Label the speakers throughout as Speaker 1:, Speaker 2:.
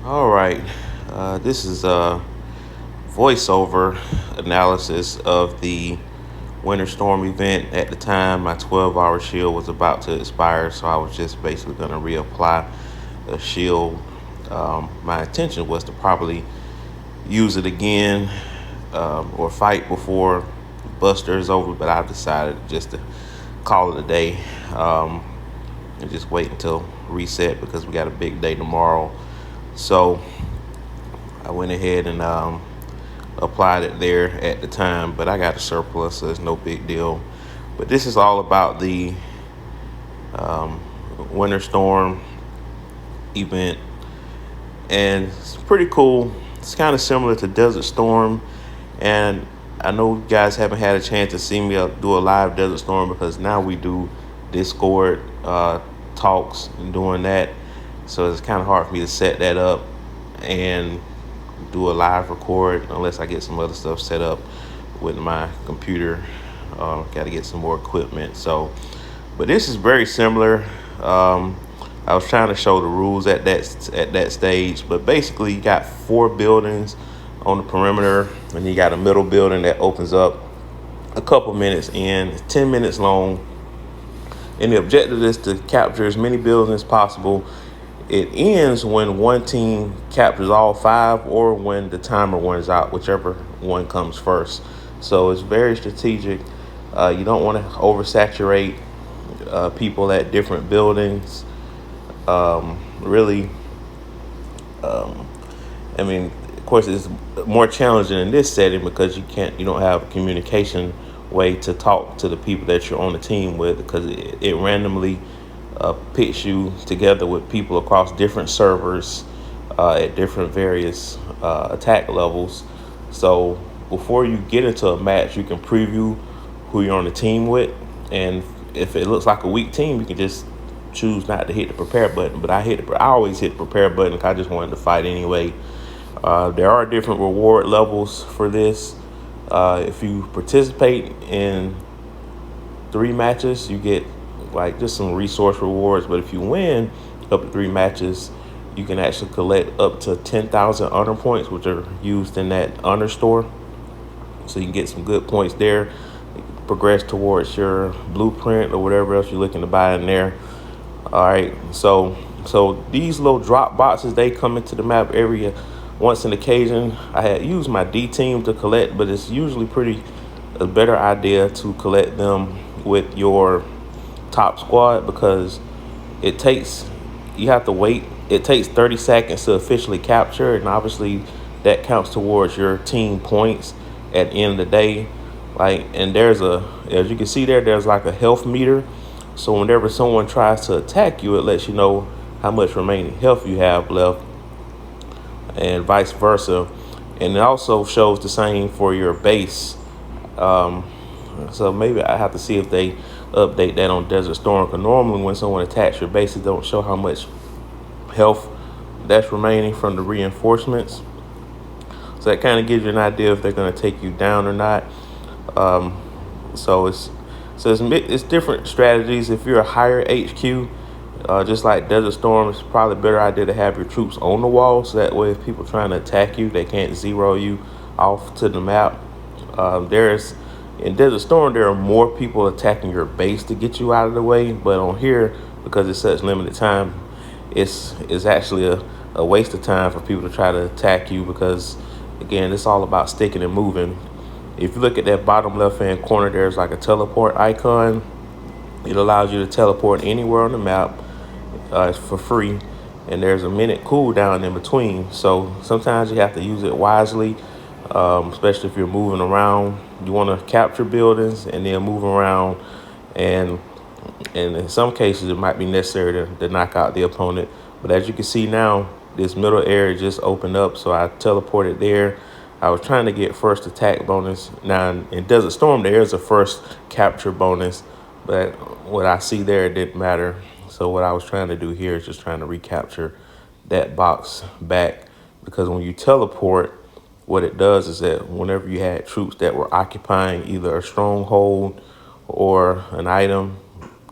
Speaker 1: All right. This is a voiceover analysis of the Winterstorm event. At the time, my 12-hour shield was about to expire, so I was just basically going to reapply the shield. My intention was to probably use it again or fight before Buster is over, but I decided just to call it a day and just wait until reset because we got a big day tomorrow. So I went ahead and applied it there at the time, but I got a surplus, so it's no big deal. But this is all about the um, winter storm event, and it's pretty cool. It's kind of similar to Desert Storm, and I know you guys haven't had a chance to see me do a live Desert Storm because now we do Discord talks and doing that, so it's kind of hard for me to set that up and do a live record unless I get some other stuff set up with my computer. Got to get some more equipment. So, but this is very similar. I was trying to show the rules at that stage, but basically you got four buildings on the perimeter, and you got a middle building that opens up a couple minutes in. It's 10 minutes long, and the objective is to capture as many buildings as possible. It ends when one team captures all five or when the timer runs out, whichever one comes first. So it's very strategic. You don't want to oversaturate people at different buildings. Really, um, I mean, of course, it's more challenging in this setting because you don't have a communication way to talk to the people that you're on the team with because it randomly pits you together with people across different servers at different various attack levels. So before you get into a match, you can preview who you're on the team with, and if it looks like a weak team, you can just choose not to hit the prepare button. But I always hit the prepare button because I just wanted to fight anyway. There are different reward levels for this. If you participate in 3 matches, you get like just some resource rewards. But if you win up to 3 matches, you can actually collect up to 10,000 honor points, which are used in that honor store. So you can get some good points there. Progress towards your blueprint or whatever else you're looking to buy in there. All right, so these little drop boxes, they come into the map every once an occasion. I had used my D team to collect, but it's usually a better idea to collect them with your top squad because it takes you have to wait. It takes 30 seconds to officially capture, and obviously that counts towards your team points at the end of the day. Like, and as you can see there's like a health meter. So whenever someone tries to attack you, it lets you know how much remaining health you have left, and vice versa. And it also shows the same for your base. Um, so maybe I have to see if they update that on Desert Storm. Because normally when someone attacks your base, it don't show how much health that's remaining from the reinforcements. So that kind of gives you an idea if they're going to take you down or not. Um, so it's different strategies. If you're a higher HQ, just like Desert Storm, it's probably a better idea to have your troops on the wall, so that way if people trying to attack you, they can't zero you off to the map. There's In Desert Storm, there are more people attacking your base to get you out of the way, but on here, because it's such limited time, it's actually a waste of time for people to try to attack you because, again, it's all about sticking and moving. If you look at that bottom left-hand corner, there's like a teleport icon. It allows you to teleport anywhere on the map for free, and there's a minute cooldown in between. So sometimes you have to use it wisely, especially if you're moving around. You want to capture buildings and then move around, and in some cases it might be necessary to knock out the opponent. But as you can see now, this middle area just opened up, so I teleported there. I was trying to get first attack bonus. Now in Desert Storm, there is a first capture bonus, but what I see there, it didn't matter. So what I was trying to do here is just trying to recapture that box back, because when you teleport, what it does is that whenever you had troops that were occupying either a stronghold or an item,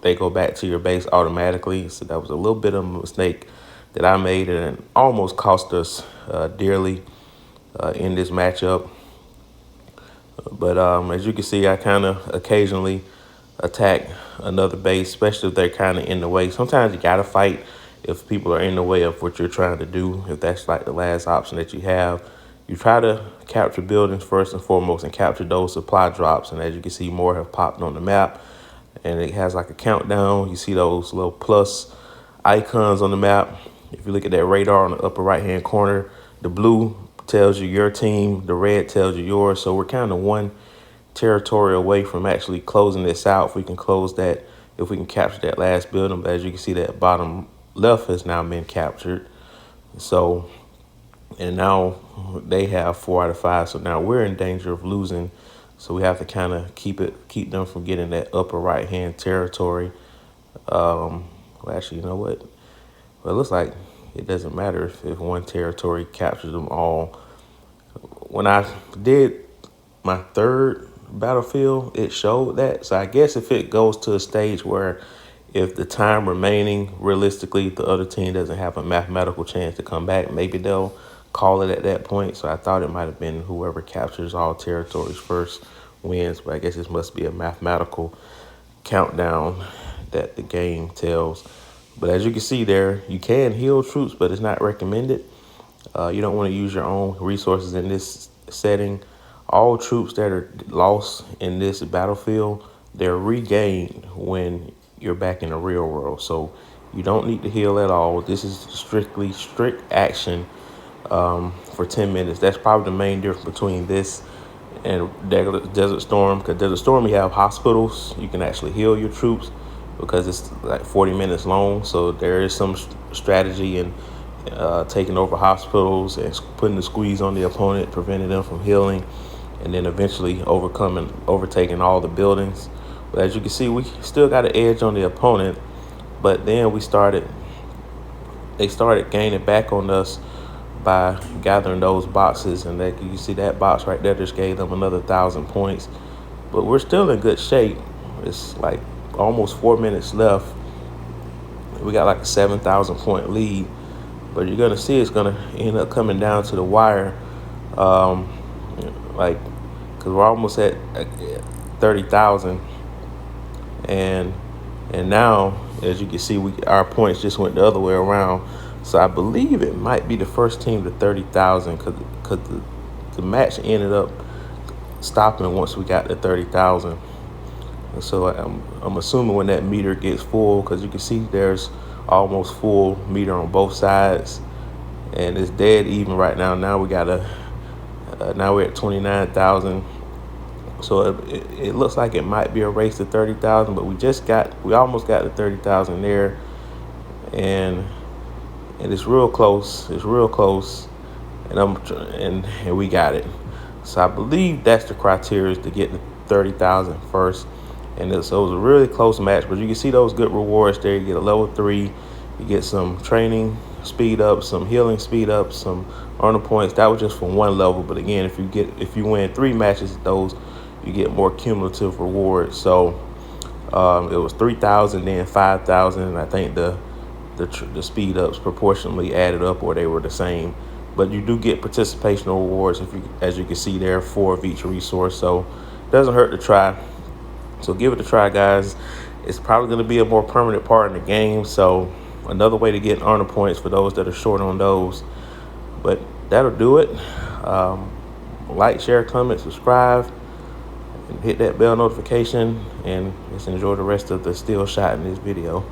Speaker 1: they go back to your base automatically. So that was a little bit of a mistake that I made, and it almost cost us dearly in this matchup. But as you can see, I kind of occasionally attack another base, especially if they're kind of in the way. Sometimes you gotta fight if people are in the way of what you're trying to do. If that's like the last option that you have, you try to capture buildings first and foremost and capture those supply drops. And as you can see, more have popped on the map, and it has like a countdown. You see those little plus icons on the map. If you look at that radar on the upper right hand corner, the blue tells you your team, the red tells you yours. So we're kind of one territory away from actually closing this out. If we can close that, if we can capture that last building. But as you can see, that bottom left has now been captured. So, and now they have 4 out of 5. So now we're in danger of losing. So we have to kind of keep them from getting that upper right hand territory. Well, actually, you know what? Well, it looks like it doesn't matter if one territory captures them all. When I did my third battlefield, it showed that. So I guess if it goes to a stage where if the time remaining, realistically, the other team doesn't have a mathematical chance to come back, maybe they'll call it at that point. So I thought it might have been whoever captures all territories first wins, but I guess this must be a mathematical countdown that the game tells. But as you can see there, you can heal troops, but it's not recommended. You don't want to use your own resources in this setting. All troops that are lost in this battlefield, they're regained when you're back in the real world. So you don't need to heal at all. This is strictly strict action for 10 minutes. That's probably the main difference between this and Desert Storm. Because Desert Storm, you have hospitals. You can actually heal your troops because it's like 40 minutes long. So there is some strategy in taking over hospitals and putting the squeeze on the opponent, preventing them from healing, and then eventually overtaking all the buildings. But as you can see, we still got an edge on the opponent. But then they started gaining back on us by gathering those boxes, and you see that box right there just gave them another 1,000 points. But we're still in good shape. It's like almost 4 minutes left. We got like a 7,000 point lead, but you're gonna see it's gonna end up coming down to the wire, like because we're almost at 30,000, and now as you can see, our points just went the other way around. So I believe it might be the first team to 30,000 because the match ended up stopping once we got to 30,000. And so I'm assuming when that meter gets full, because you can see there's almost full meter on both sides, and it's dead even right now. Now now we're at 29,000. So it looks like it might be a race to 30,000, but we almost got to 30,000 there, and it's real close. It's real close, and we got it. So I believe that's the criteria, to get to 30,000 first. And so it was a really close match, but you can see those good rewards there. You get a level 3, you get some training speed up, some healing speed up, some honor points. That was just for one level, but again, if you win 3 matches, those you get more cumulative rewards. So it was 3,000, then 5,000, and I think the speed ups proportionally added up, or they were the same. But you do get participational rewards, as you can see there, 4 of each resource. So it doesn't hurt to try. So give it a try, guys. It's probably going to be a more permanent part in the game. So another way to get honor points for those that are short on those. But that'll do it. Like, share, comment, subscribe, and hit that bell notification. And let's enjoy the rest of the still shot in this video.